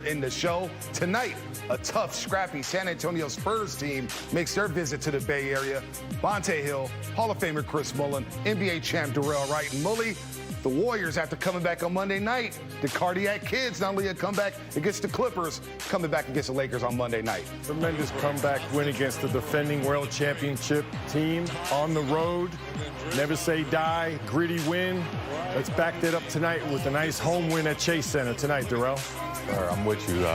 in the show. Tonight, a tough, scrappy San Antonio Spurs team makes their visit to the Bay Area. Bonte Hill, Hall of Famer Chris Mullin, NBA champ Darrell Wright, and Mully. The Warriors, after coming back on Monday night, the Cardiac Kids, not only a comeback against the Clippers, coming back against the Lakers on Monday night. Tremendous comeback win against the defending world championship team on the road. Never say die, gritty win. Let's back that up tonight with a nice home win at Chase Center tonight, Darrell. I'm with you.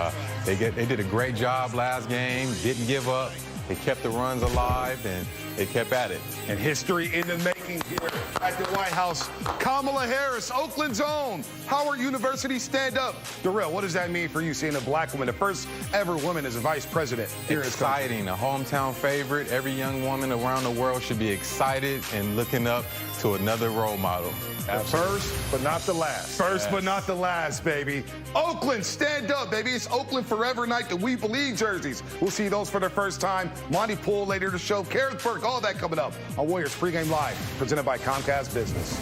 They did a great job last game, didn't give up. They kept the runs alive, and they kept at it. And history in the making here at the White House. Kamala Harris, Oakland's own. Howard University stand up. Darrell, what does that mean for you seeing a black woman, the first ever woman as a vice president here in this country? Exciting, a hometown favorite. Every young woman around the world should be excited and looking up to another role model. First, but not the last. First, but not the last, baby. Oakland, stand up, baby. It's Oakland Forever Night, the We Believe jerseys. We'll see those for the first time. Monty Poole later in the show. Carricksburg, all that coming up on Warriors Pregame Live, presented by Comcast Business.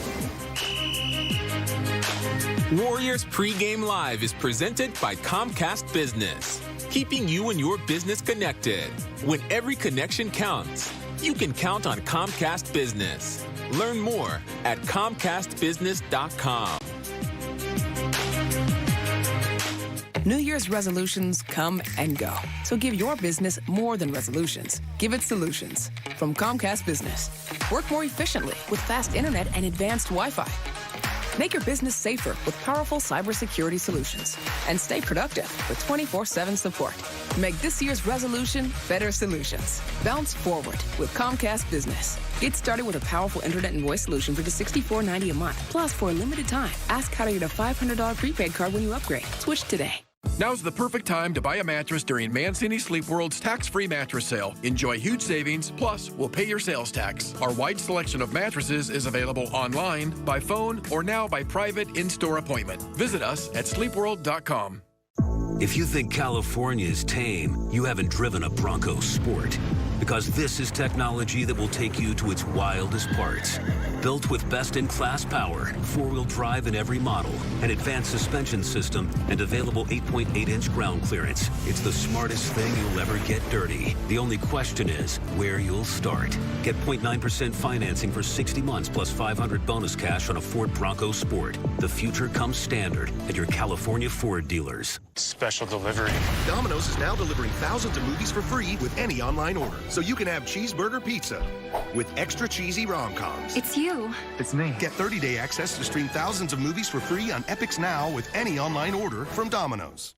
Warriors Pregame Live is presented by Comcast Business, keeping you and your business connected. When every connection counts, you can count on Comcast Business. Learn more at ComcastBusiness.com. New Year's resolutions come and go. So give your business more than resolutions. Give it solutions. From Comcast Business. Work more efficiently with fast internet and advanced Wi-Fi. Make your business safer with powerful cybersecurity solutions. And stay productive with 24/7 support. Make this year's resolution better solutions. Bounce forward with Comcast Business. Get started with a powerful internet and voice solution for just $64.90 a month. Plus, for a limited time, ask how to get a $500 prepaid card when you upgrade. Switch today. Now's the perfect time to buy a mattress during Mancini Sleep World's tax-free mattress sale. Enjoy huge savings, plus we'll pay your sales tax. Our wide selection of mattresses is available online, by phone, or now by private in-store appointment. Visit us at sleepworld.com. If you think California is tame, you haven't driven a Bronco Sport. Because this is technology that will take you to its wildest parts. Built with best-in-class power, four-wheel drive in every model, an advanced suspension system, and available 8.8-inch ground clearance. It's the smartest thing you'll ever get dirty. The only question is where you'll start. Get 0.9% financing for 60 months plus $500 bonus cash on a Ford Bronco Sport. The future comes standard at your California Ford dealers. Special delivery. Domino's is now delivering thousands of movies for free with any online order. So you can have cheeseburger pizza with extra cheesy rom-coms. It's you. It's me. Get 30-day access to stream thousands of movies for free on Epix Now with any online order from Domino's.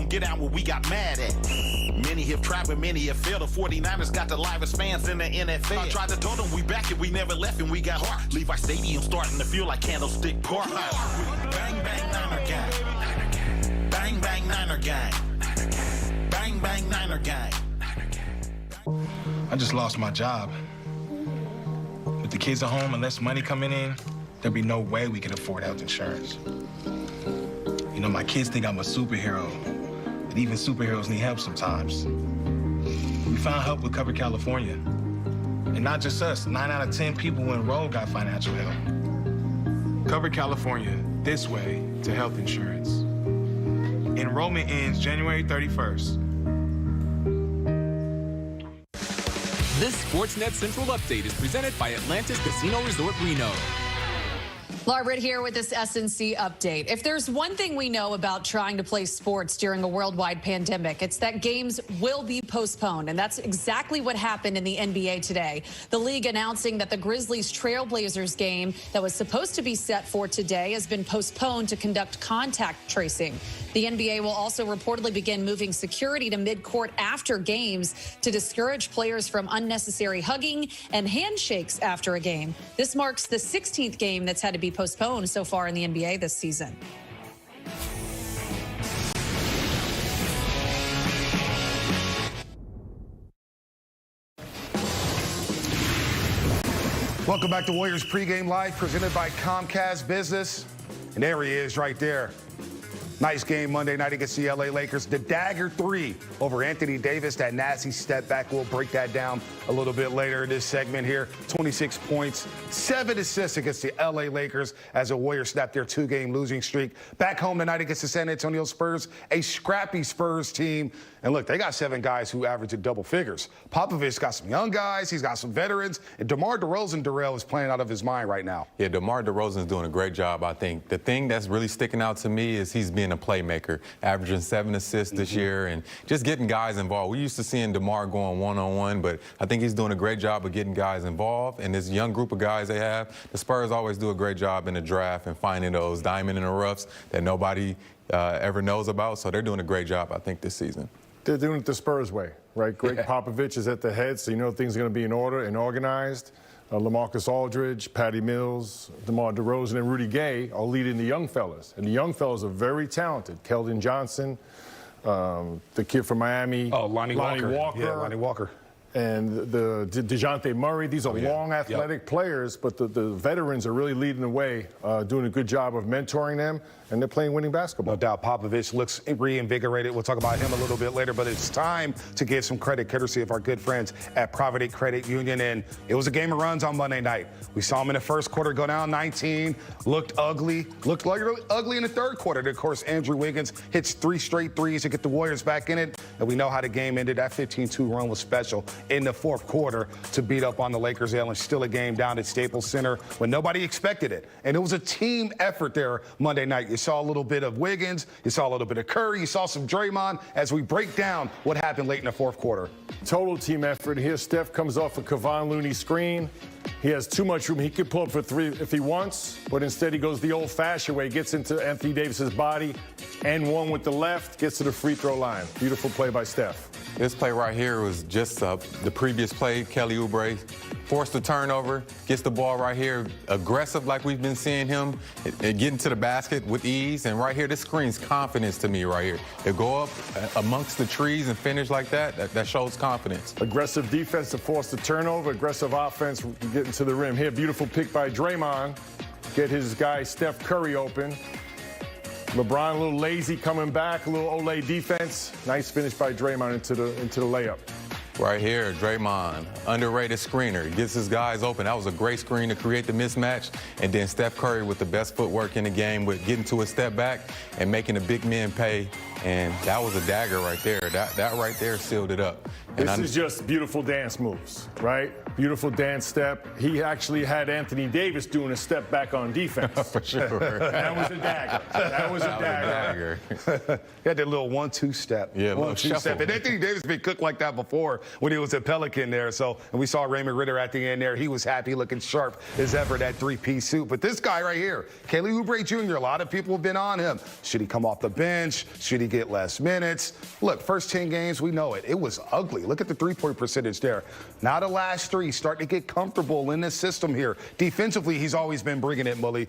Get out what we got mad at. Many have tried, but many have failed. The 49ers got the livest fans in the NFL. I tried to tell them we back and we never left and we got heart. Levi Stadium starting to feel like Candlestick Park. Bang, bang, Niner gang. Bang, bang, Niner gang. Bang, bang, Niner gang. I just lost my job. With the kids at home and less money coming in, there'd be no way we could afford health insurance. You know, my kids think I'm a superhero. And even superheroes need help sometimes. We found help with Cover California. And not just us, 9 out of 10 people who enrolled got financial help. Cover California, this way to health insurance. Enrollment ends January 31st. This Sportsnet Central update is presented by Atlantis Casino Resort Reno. Laura Britt here with this SNC update. If there's one thing we know about trying to play sports during a worldwide pandemic, it's that games will be postponed. And that's exactly what happened in the NBA today. The league announcing that the Grizzlies Trailblazers game that was supposed to be set for today has been postponed to conduct contact tracing. The NBA will also reportedly begin moving security to midcourt after games to discourage players from unnecessary hugging and handshakes after a game. This marks the 16th game that's had to be postponed so far in the NBA this season. Welcome back to Warriors Pregame Live, presented by Comcast Business. And there he is right there. Nice game Monday night against the LA Lakers. The dagger 3 over Anthony Davis. That nasty step back. We'll break that down a little bit later in this segment here. 26 points, 7 assists against the LA Lakers as the Warriors snapped their 2-game losing streak. Back home tonight against the San Antonio Spurs, a scrappy Spurs team. And look, they got 7 guys who average in double figures. Popovich got some young guys. He's got some veterans. And DeMar DeRozan is playing out of his mind right now. Yeah, DeMar DeRozan is doing a great job, I think. The thing that's really sticking out to me is he's being a playmaker, averaging 7 assists this year and just getting guys involved. We used to seeing DeMar going one-on-one, but I think he's doing a great job of getting guys involved. And this young group of guys they have, the Spurs always do a great job in the draft and finding those diamond in the roughs that nobody ever knows about. So they're doing a great job, I think, this season. They're doing it the Spurs way, right? Greg Popovich is at the head, so you know things are going to be in order and organized. LaMarcus Aldridge, Patty Mills, DeMar DeRozan, and Rudy Gay are leading the young fellas. And the young fellas are very talented. Keldon Johnson, the kid from Miami. Oh, Lonnie Walker. Yeah, Lonnie Walker. And the DeJounte Murray. These are long, athletic players, but the veterans are really leading the way, doing a good job of mentoring them, and they're playing winning basketball. No doubt. Popovich looks reinvigorated. We'll talk about him a little bit later, but it's time to give some credit, courtesy of our good friends at Provident Credit Union. And it was a game of runs on Monday night. We saw him in the first quarter go down 19, looked ugly, looked really ugly in the third quarter. And of course, Andrew Wiggins hits 3 straight threes to get the Warriors back in it. And we know how the game ended. That 15-2 run was special in the fourth quarter to beat up on the Lakers. And still a game down at Staples Center when nobody expected it. And it was a team effort there Monday night. You saw a little bit of Wiggins, you saw a little bit of Curry, you saw some Draymond as we break down what happened late in the fourth quarter. Total team effort. Here, Steph comes off a Kevon Looney screen. He has too much room. He could pull up for 3 if he wants, but instead he goes the old-fashioned way, gets into Anthony Davis's body, and 1 with the left, gets to the free throw line. Beautiful play by Steph. This play right here was just the previous play. Kelly Oubre forced the turnover, gets the ball right here, aggressive like we've been seeing him, getting to the basket with ease. And right here, this screams confidence to me right here. To go up amongst the trees and finish like that shows confidence. Aggressive defense to force the turnover, aggressive offense getting to the rim. Here, beautiful pick by Draymond. Get his guy Steph Curry open. LeBron a little lazy coming back, a little Olay defense. Nice finish by Draymond into the layup. Right here, Draymond, underrated screener, gets his guys open. That was a great screen to create the mismatch. And then Steph Curry with the best footwork in the game with getting to a step back and making the big men pay. And that was a dagger right there. That right there sealed it up. And this is just beautiful dance moves, right? Beautiful dance step. He actually had Anthony Davis doing a step back on defense. For sure. That was a dagger. That was a dagger. He had that little 1-2 step. Yeah, 1-2 step. And Anthony Davis been cooked like that before when he was a Pelican there. So, and we saw Raymond Ritter at the end there. He was happy, looking sharp as ever, that 3-piece suit. But this guy right here, Kelly Oubre Jr., a lot of people have been on him. Should he come off the bench? Should he get less minutes? Look, first 10 games, we know it. It was ugly. Look at the three-point percentage there. Now the last 3, starting to get comfortable in this system here. Defensively, he's always been bringing it, Mully.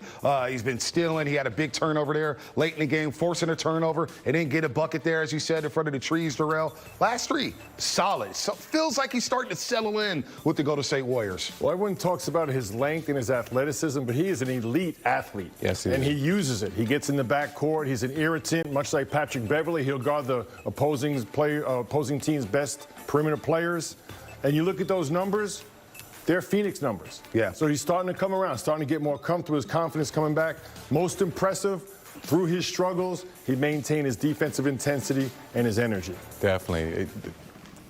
He's been stealing. He had a big turnover there late in the game, forcing a turnover. And didn't get a bucket there, as you said, in front of the trees, Darrell. Last 3, solid. So feels like he's starting to settle in with the Golden State Warriors. Well, everyone talks about his length and his athleticism, but he is an elite athlete. Yes, he is. And he uses it. He gets in the backcourt. He's an irritant, much like Patrick Beverley. He'll guard the opposing team's best perimeter players. And you look at those numbers, they're Phoenix numbers. Yeah. So he's starting to come around, starting to get more comfortable, his confidence coming back. Most impressive, through his struggles, he maintained his defensive intensity and his energy. Definitely.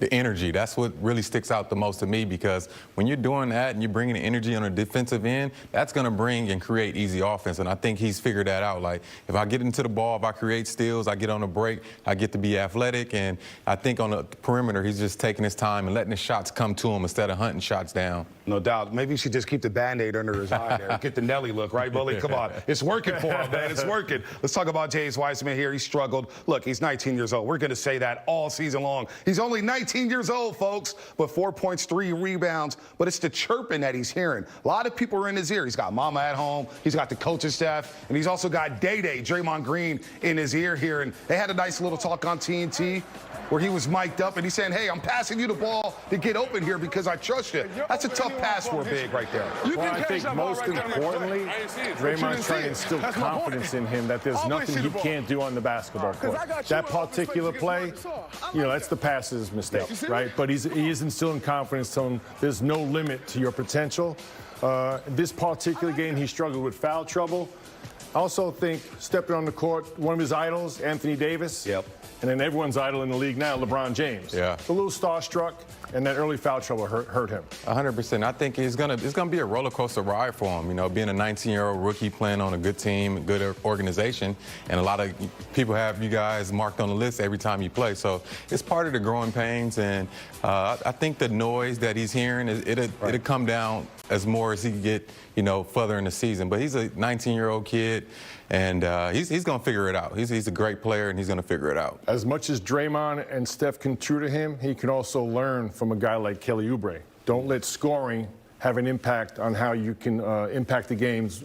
the energy. That's what really sticks out the most to me, because when you're doing that and you're bringing the energy on the defensive end, that's going to bring and create easy offense. And I think he's figured that out. Like, if I get into the ball, if I create steals, I get on the break, I get to be athletic. And I think on the perimeter, he's just taking his time and letting the shots come to him instead of hunting shots down. No doubt. Maybe you should just keep the Band-Aid under his eye there. Get the Nelly look, right, Bully? Come on. It's working for him, man. It's working. Let's talk about James Wiseman here. He struggled. Look, he's 19 years old. We're going to say that all season long. He's only 19 years old, folks, but 4 points, 3 rebounds. But it's the chirping that he's hearing. A lot of people are in his ear. He's got mama at home. He's got the coaching staff. And he's also got Day-Day, Draymond Green, in his ear here. And they had a nice little talk on TNT where he was mic'd up and he's saying, hey, I'm passing you the ball to get open here because I trust you. That's a tough pass for a big right there. Well, I think most importantly, Draymond's trying to instill confidence in him that there's nothing he can't do on the basketball court. That particular play, that's the pass's mistake, right? But he is instilling confidence to him. There's no limit to your potential. This particular game, he struggled with foul trouble. I also think stepping on the court, one of his idols, Anthony Davis. Yep. And then everyone's idol in the league now, LeBron James. Yeah. A little starstruck, and that early foul trouble hurt him. 100%. I think it's gonna be a roller coaster ride for him. Being a 19-year-old rookie playing on a good team, a good organization, and a lot of people have you guys marked on the list every time you play. So it's part of the growing pains, and I think the noise that he's hearing it'll come down as more as he can get further in the season. But he's a 19-year-old kid. And he's going to figure it out. He's a great player, and he's going to figure it out. As much as Draymond and Steph can tutor him, he can also learn from a guy like Kelly Oubre. Don't let scoring have an impact on how you can impact the games,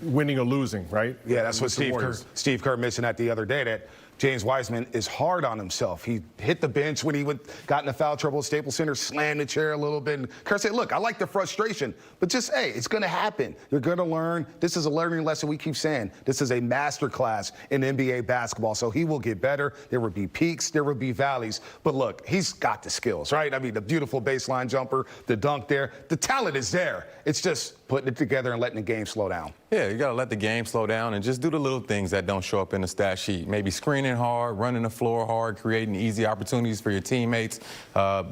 winning or losing, right? Yeah, that's what Steve Kerr mentioned that the other day, that James Wiseman is hard on himself. He hit the bench when he got into foul trouble at Staples Center, slammed the chair a little bit. And Kerr said, look, I like the frustration, but just, hey, it's going to happen. You're going to learn. This is a learning lesson. We keep saying this is a master class in NBA basketball, so he will get better. There will be peaks. There will be valleys. But look, he's got the skills, right? I mean, the beautiful baseline jumper, the dunk there. The talent is there. It's just putting it together and letting the game slow down. Yeah, you got to let the game slow down and just do the little things that don't show up in the stat sheet. Maybe screening hard, running the floor hard, creating easy opportunities for your teammates,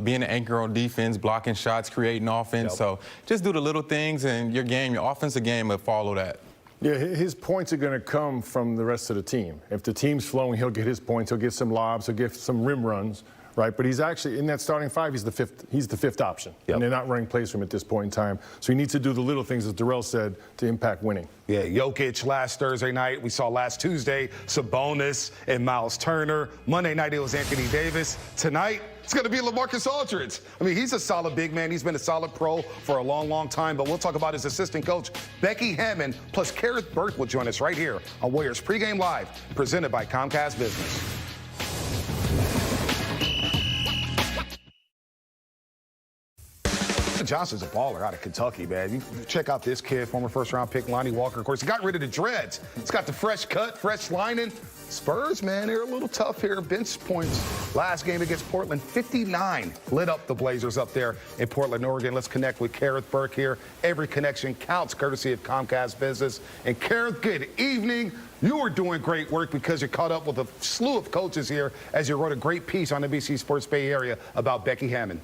being an anchor on defense, blocking shots, creating offense. Yep. So just do the little things, and your offensive game will follow that. Yeah, his points are going to come from the rest of the team. If the team's flowing, he'll get his points. He'll get some lobs. He'll get some rim runs. Right, but he's actually in that starting five. He's the fifth option, and they're not running plays for him at this point in time. So he needs to do the little things, as Darrell said, to impact winning. Yeah, Jokic last Thursday night. We saw last Tuesday Sabonis and Miles Turner. Monday night it was Anthony Davis. Tonight it's going to be LaMarcus Aldridge. I mean, he's a solid big man. He's been a solid pro for a long, long time. But we'll talk about his assistant coach, Becky Hammond, plus Kerith Burke will join us right here on Warriors Pregame Live, presented by Comcast Business. Johnson's a baller out of Kentucky, man. You check out this kid, former first-round pick, Lonnie Walker. Of course, he got rid of the dreads. He's got the fresh cut, fresh lining. Spurs, man, they're a little tough here. Bench points last game against Portland, 59. Lit up the Blazers up there in Portland, Oregon. Let's connect with Kerith Burke here. Every connection counts, courtesy of Comcast Business. And Kerith, good evening. You are doing great work because you're caught up with a slew of coaches here as you wrote a great piece on NBC Sports Bay Area about Becky Hammond.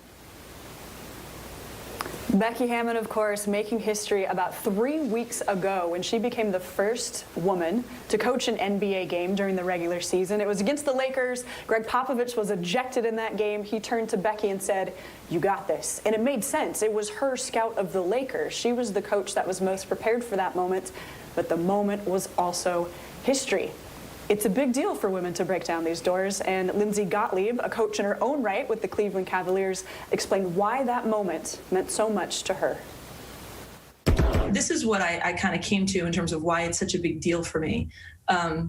Becky Hammond, of course, making history about 3 weeks ago when she became the first woman to coach an NBA game during the regular season. It was against the Lakers. Greg Popovich was ejected in that game. He turned to Becky and said, "You got this." And it made sense. It was her scout of the Lakers. She was the coach that was most prepared for that moment, but the moment was also history. It's a big deal for women to break down these doors, and Lindsay Gottlieb, a coach in her own right with the Cleveland Cavaliers, explained why that moment meant so much to her. This is what I kind of came to in terms of why it's such a big deal for me. I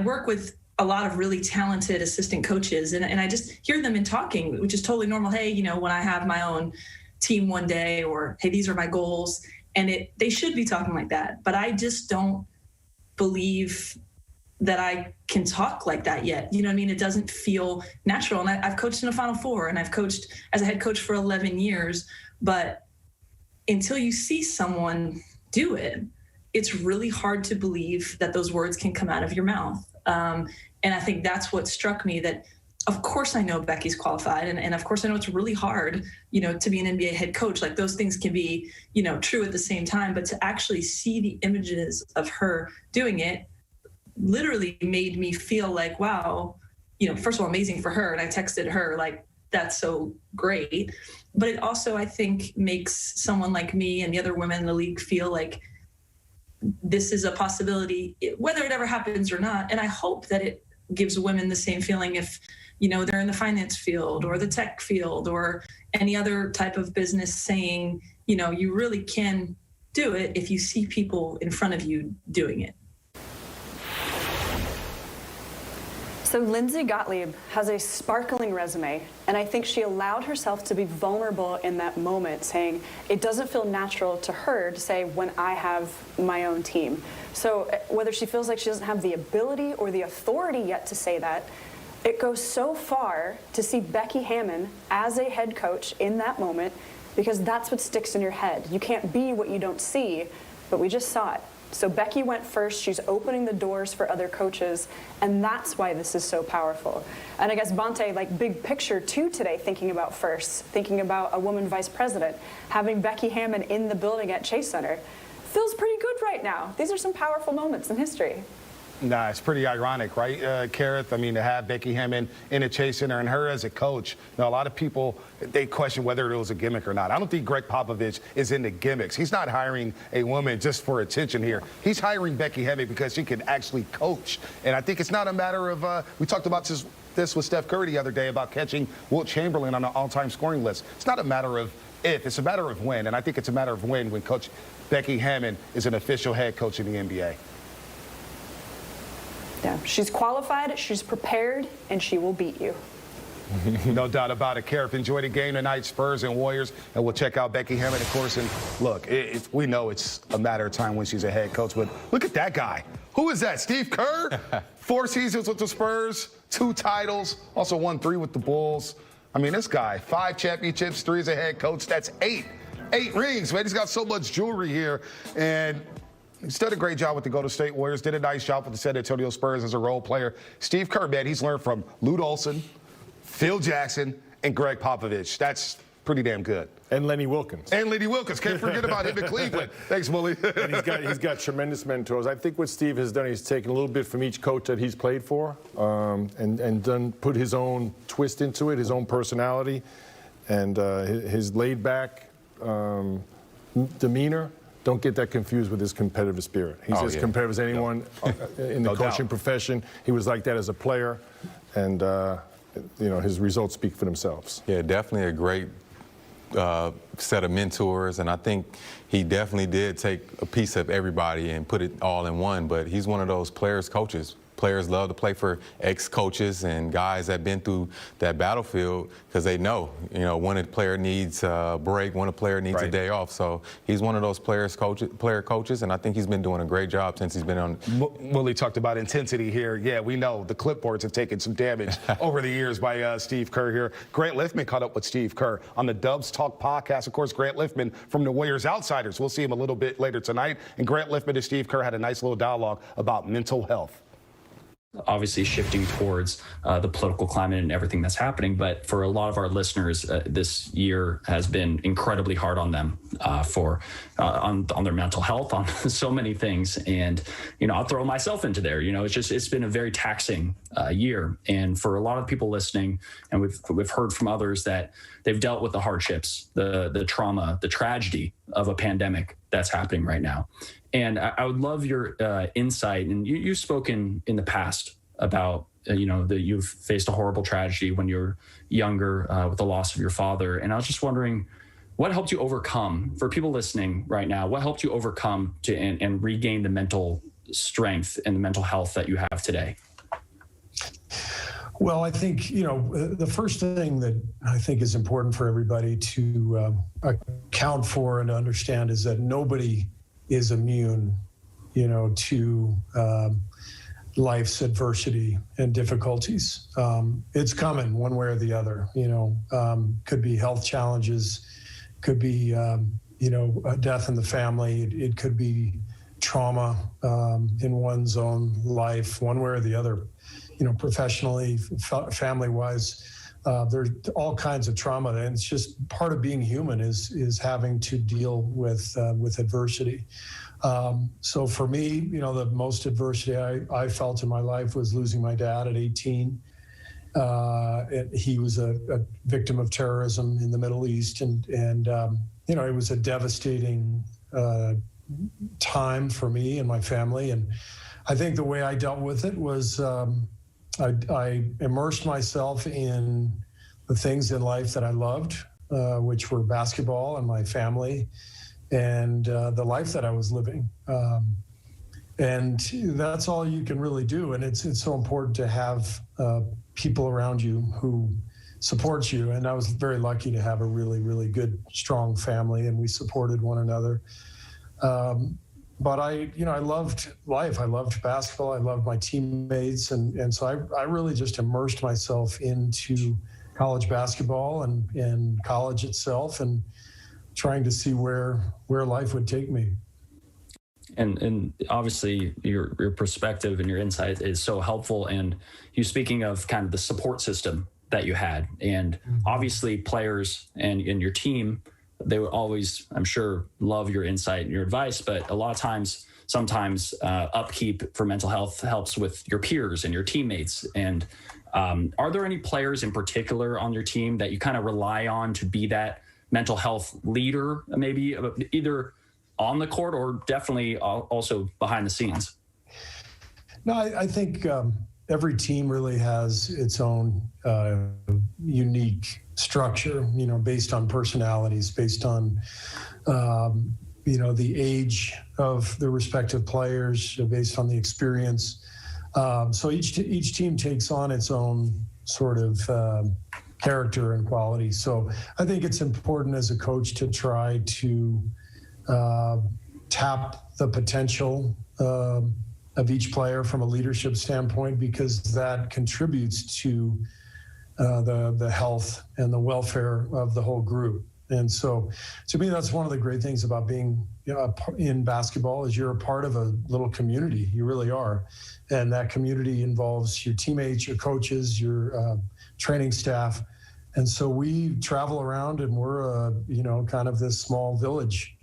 work with a lot of really talented assistant coaches, and I just hear them in talking, which is totally normal. Hey, when I have my own team one day, or hey, these are my goals, and they should be talking like that. But I just don't believe that I can talk like that yet. You know what I mean? It doesn't feel natural. And I've coached in a Final Four, and I've coached as a head coach for 11 years. But until you see someone do it, it's really hard to believe that those words can come out of your mouth. And I think that's what struck me, that of course I know Becky's qualified, and of course I know it's really hard, you know, to be an NBA head coach. Like those things can be, you know, true at the same time, but to actually see the images of her doing it literally made me feel like, wow, you know, first of all, amazing for her. And I texted her like, that's so great. But it also, I think, makes someone like me and the other women in the league feel like this is a possibility, whether it ever happens or not. And I hope that it gives women the same feeling if, you know, they're in the finance field or the tech field or any other type of business, saying, you know, you really can do it if you see people in front of you doing it. So Lindsay Gottlieb has a sparkling resume, and I think she allowed herself to be vulnerable in that moment, saying it doesn't feel natural to her to say when I have my own team. So whether she feels like she doesn't have the ability or the authority yet to say that, it goes so far to see Becky Hammon as a head coach in that moment, because that's what sticks in your head. You can't be what you don't see, but we just saw it. So Becky went first. She's opening the doors for other coaches, and that's why this is so powerful. And I guess, Bonte, like big picture too today, thinking about firsts, thinking about a woman vice president, having Becky Hammon in the building at Chase Center, feels pretty good right now. These are some powerful moments in history. Nah, it's pretty ironic, right, Kareth? I mean, to have Becky Hammon in a Chase Center and her as a coach. Now, a lot of people, they question whether it was a gimmick or not. I don't think Greg Popovich is into gimmicks. He's not hiring a woman just for attention here. He's hiring Becky Hammon because she can actually coach. And I think it's not a matter of, we talked about this with Steph Curry the other day about catching Wilt Chamberlain on the all-time scoring list. It's not a matter of if, it's a matter of when. And I think it's a matter of when Coach Becky Hammon is an official head coach in the NBA. Yeah, she's qualified, she's prepared, and she will beat you. No doubt about it. Kareth, enjoy the game tonight, Spurs and Warriors, and we'll check out Becky Hammon, of course. And look, we know it's a matter of time when she's a head coach, but look at that guy. Who is that? Steve Kerr? 4 seasons with the Spurs, 2 titles, also won 3 with the Bulls. I mean, this guy, 5 championships, 3 as a head coach. That's 8 rings, man. He's got so much jewelry here. And he's done a great job with the Golden State Warriors, did a nice job with the San Antonio Spurs as a role player. Steve Kerr, man, he's learned from Lute Olson, Phil Jackson, and Greg Popovich. That's pretty damn good. And Lenny Wilkins. And Lenny Wilkins. Can't forget about him in Cleveland. Thanks, Willie. And he's got tremendous mentors. I think what Steve has done, he's taken a little bit from each coach that he's played for, and put his own twist into it, his own personality, and his laid-back demeanor. Don't get that confused with his competitive spirit. He's as competitive as anyone in the coaching profession. He was like that as a player, and you know, his results speak for themselves. Yeah, definitely a great set of mentors, and I think he definitely did take a piece of everybody and put it all in one. But he's one of those players, coaches. Players love to play for ex-coaches and guys that have been through that battlefield, because they know, you know, when a player needs a break, when a player needs a day off. So he's one of those player coaches, and I think he's been doing a great job since he's been on. Willie talked about intensity here. Yeah, we know the clipboards have taken some damage over the years by Steve Kerr here. Grant Liffman caught up with Steve Kerr on the Dubs Talk podcast. Of course, Grant Liffman from the Warriors Outsiders. We'll see him a little bit later tonight. And Grant Liffman and Steve Kerr had a nice little dialogue about mental health. Obviously shifting towards the political climate and everything that's happening. But for a lot of our listeners, this year has been incredibly hard on them on their mental health, on so many things. And, you know, I'll throw myself into there. You know, it's been a very taxing year. And for a lot of people listening, and we've heard from others that they've dealt with the hardships, the trauma, the tragedy of a pandemic that's happening right now. And I would love your insight. And you've spoken in the past about, you know, that you've faced a horrible tragedy when you were younger with the loss of your father. And I was just wondering, what helped you overcome, for people listening right now, what helped you overcome and regain the mental strength and the mental health that you have today? Well, I think, you know, the first thing that I think is important for everybody to account for and understand is that nobody is immune, you know, to life's adversity and difficulties. It's coming one way or the other, you know, could be health challenges, could be, you know, a death in the family. It could be trauma in one's own life, one way or the other. professionally, family-wise. There's all kinds of trauma, and it's just part of being human is having to deal with adversity. So for me, the most adversity I felt in my life was losing my dad at 18. He was a victim of terrorism in the Middle East, and it was a devastating time for me and my family. And I think the way I dealt with it was I immersed myself in the things in life that I loved, which were basketball and my family, and the life that I was living. And that's all you can really do. And it's so important to have people around you who support you. And I was very lucky to have a really, really good, strong family, and we supported one another. But I loved life. I loved basketball. I loved my teammates. And so I really just immersed myself into college basketball and college itself, and trying to see where life would take me. And obviously your perspective and your insight is so helpful. And you speaking of kind of the support system that you had, and obviously players and your team, they would always, I'm sure, love your insight and your advice, but a lot of times, sometimes upkeep for mental health helps with your peers and your teammates. And are there any players in particular on your team that you kind of rely on to be that mental health leader, maybe either on the court or definitely also behind the scenes? No, I think every team really has its own unique structure, based on personalities, based on, the age of the respective players, based on the experience. So each team takes on its own sort of character and quality. So I think it's important as a coach to try to tap the potential of each player from a leadership standpoint, because that contributes to the health and the welfare of the whole group. And so to me, that's one of the great things about being in basketball is you're a part of a little community. You really are. And that community involves your teammates, your coaches, your training staff. And so we travel around, and we're kind of this small village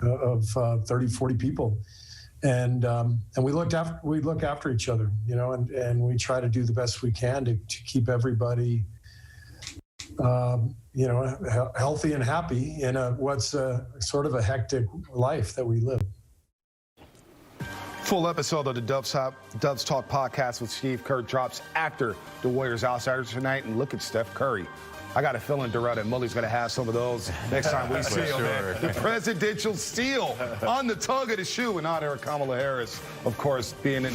of 30, 40 people. And we look after each other, and we try to do the best we can to keep everybody, healthy and happy in what's sort of a hectic life that we live. Full episode of the Doves Talk podcast with Steve Kerr drops after the Warriors Outsiders tonight. And look at Steph Curry. I got a feeling Darrell and Mully's going to have some of those next time we see him. Sure. The presidential seal on the tongue of the shoe in honor of Kamala Harris, of course, being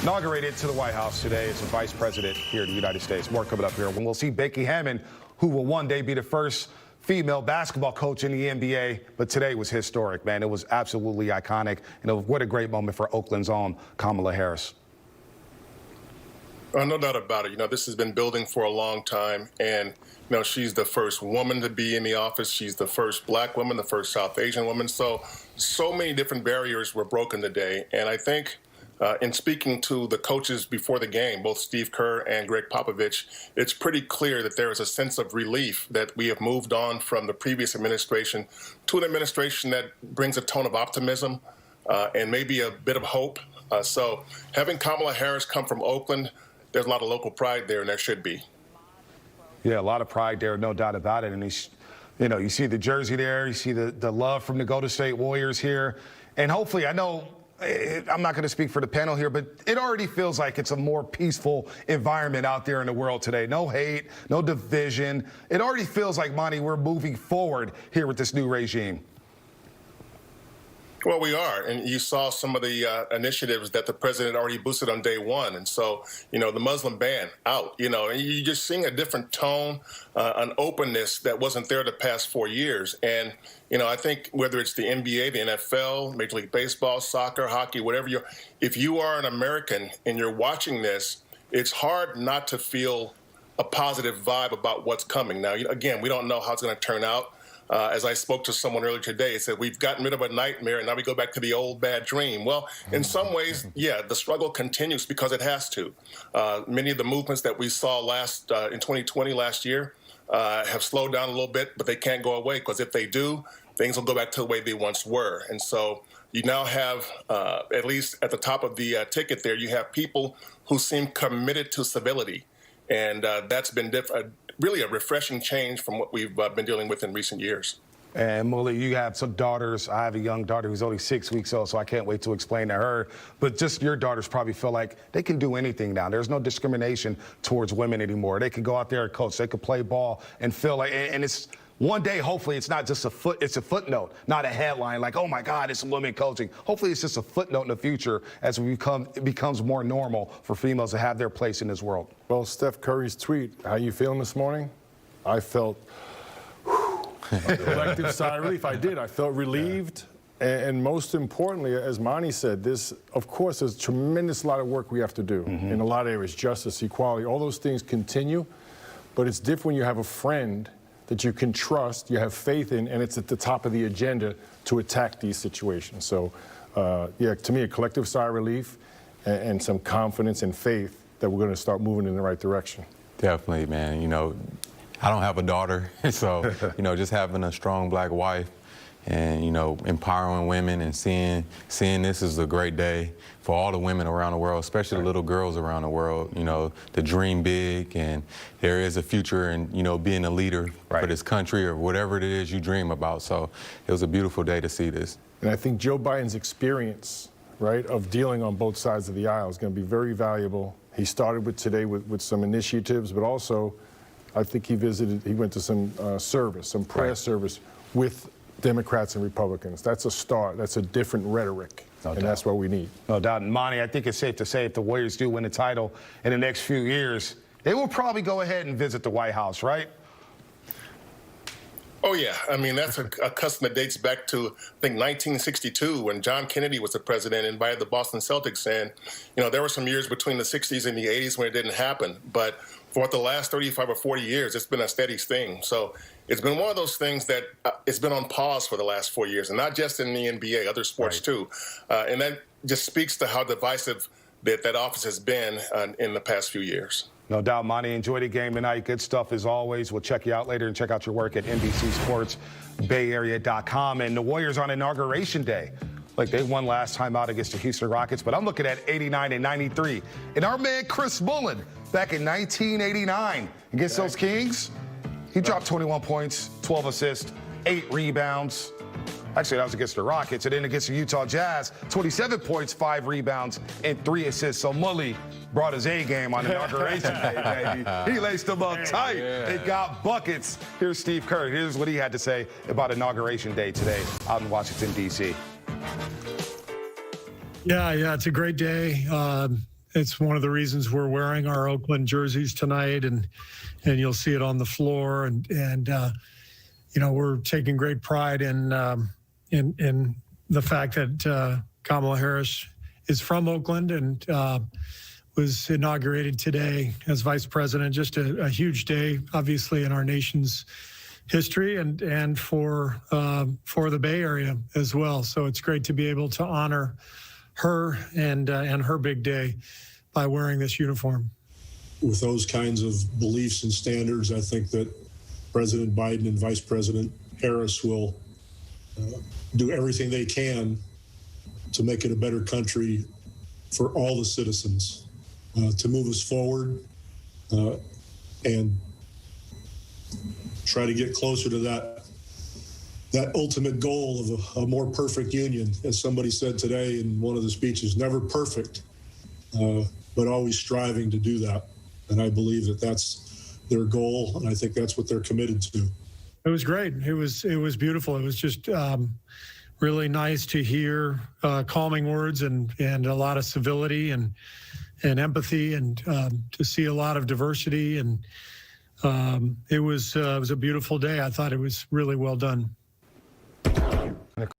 inaugurated to the White House today as a vice president here in the United States. More coming up here when we'll see Becky Hammon, who will one day be the first female basketball coach in the NBA. But today was historic, man. It was absolutely iconic. And what a great moment for Oakland's own Kamala Harris. No doubt about it. This has been building for a long time. And, she's the first woman to be in the office. She's the first black woman, the first South Asian woman. So many different barriers were broken today. And I think in speaking to the coaches before the game, both Steve Kerr and Greg Popovich, it's pretty clear that there is a sense of relief that we have moved on from the previous administration to an administration that brings a tone of optimism and maybe a bit of hope. So having Kamala Harris come from Oakland, there's a lot of local pride there, and there should be. Yeah, a lot of pride there, no doubt about it. And you see the jersey there, you see the love from the Golden State Warriors here. And hopefully, I know I'm not going to speak for the panel here, but it already feels like it's a more peaceful environment out there in the world today. No hate, no division. It already feels like, Monty, we're moving forward here with this new regime. Well, we are. And you saw some of the initiatives that the president already boosted on day one. And so, the Muslim ban out, and you're just seeing a different tone, an openness that wasn't there the past 4 years. And, I think whether it's the NBA, the NFL, Major League Baseball, soccer, hockey, whatever if you are an American and you're watching this, it's hard not to feel a positive vibe about what's coming. Now, again, we don't know how it's going to turn out. as I spoke to someone earlier today, it said, we've gotten rid of a nightmare and now we go back to the old bad dream. Well, in some ways, yeah, the struggle continues because it has to. Many of the movements that we saw in 2020 last year have slowed down a little bit, but they can't go away, because if they do, things will go back to the way they once were. And so you now have, at least at the top of the ticket there, you have people who seem committed to civility. And that's been really a refreshing change from what we've been dealing with in recent years. And Mully, you have some daughters. I have a young daughter who's only 6 weeks old, so I can't wait to explain to her. But just your daughters probably feel like they can do anything now. There's no discrimination towards women anymore. They can go out there and coach. They can play ball and feel like, and it's one day, hopefully, it's not just it's a footnote, not a headline like, oh my God, it's a woman coaching. Hopefully it's just a footnote in the future as it becomes more normal for females to have their place in this world. Well, Steph Curry's tweet, how you feeling this morning? I felt a collective sigh of relief. I did. I felt relieved. And most importantly, as Monty said, of course, there's a tremendous lot of work we have to do in a lot of areas, justice, equality, all those things continue. But it's different when you have a friend that you can trust, you have faith in, and it's at the top of the agenda to attack these situations. So, yeah, to me, a collective sigh of relief and some confidence and faith that we're going to start moving in the right direction. Definitely, man. You know, I don't have a daughter, so, you know, just having a strong black wife and, you know, empowering women and seeing this is a great day for all the women around the world, especially the little girls around the world, you know, to dream big, and there is a future in, you know, being a leader for this country or whatever it is you dream about. So it was a beautiful day to see this. And I think Joe Biden's experience, right, of dealing on both sides of the aisle is going to be very valuable. He started with today with some initiatives, but also I think he went to some service, some prayer service with Democrats and Republicans. That's a start. That's a different rhetoric. And that's what we need. No doubt. And Monty, I think it's safe to say if the Warriors do win the title in the next few years, they will probably go ahead and visit the White House, right? Oh, yeah. I mean, that's a custom that dates back to, I think, 1962 when John Kennedy was the president and invited the Boston Celtics in. You know, there were some years between the 60s and the 80s when it didn't happen. But for the last 35 or 40 years, it's been a steady thing. So it's been one of those things that it's been on pause for the last 4 years, and not just in the NBA, other sports too. And that just speaks to how divisive that office has been in the past few years. No doubt, Monty. Enjoy the game tonight. Good stuff as always. We'll check you out later and check out your work at NBCSportsBayArea.com. And the Warriors on Inauguration Day. Like, they won last time out against the Houston Rockets, but I'm looking at 89 and 93. And our man Chris Mullin, back in 1989, against those Kings, he dropped 21 points, 12 assists, 8 rebounds. Actually, that was against the Rockets. And then against the Utah Jazz, 27 points, 5 rebounds, and 3 assists. So Mully brought his A game on Inauguration Day, baby. He laced them up tight. They got buckets. Here's Steve Kerr. Here's what he had to say about Inauguration Day today out in Washington, D.C. Yeah, it's a great day. It's one of the reasons we're wearing our Oakland jerseys tonight, and you'll see it on the floor. And you know, we're taking great pride in the fact that Kamala Harris is from Oakland and was inaugurated today as vice president. Just a huge day, obviously, in our nation's history and for the Bay Area as well. So it's great to be able to honor her and her big day by wearing this uniform. With those kinds of beliefs and standards, I think that President Biden and Vice President Harris will do everything they can to make it a better country for all the citizens, to move us forward and try to get closer to that ultimate goal of a more perfect union. As somebody said today in one of the speeches, never perfect, but always striving to do that. And I believe that that's their goal, and I think that's what they're committed to. It was great. It was beautiful. It was just really nice to hear calming words and a lot of civility and empathy, and to see a lot of diversity. And it was a beautiful day. I thought it was really well done.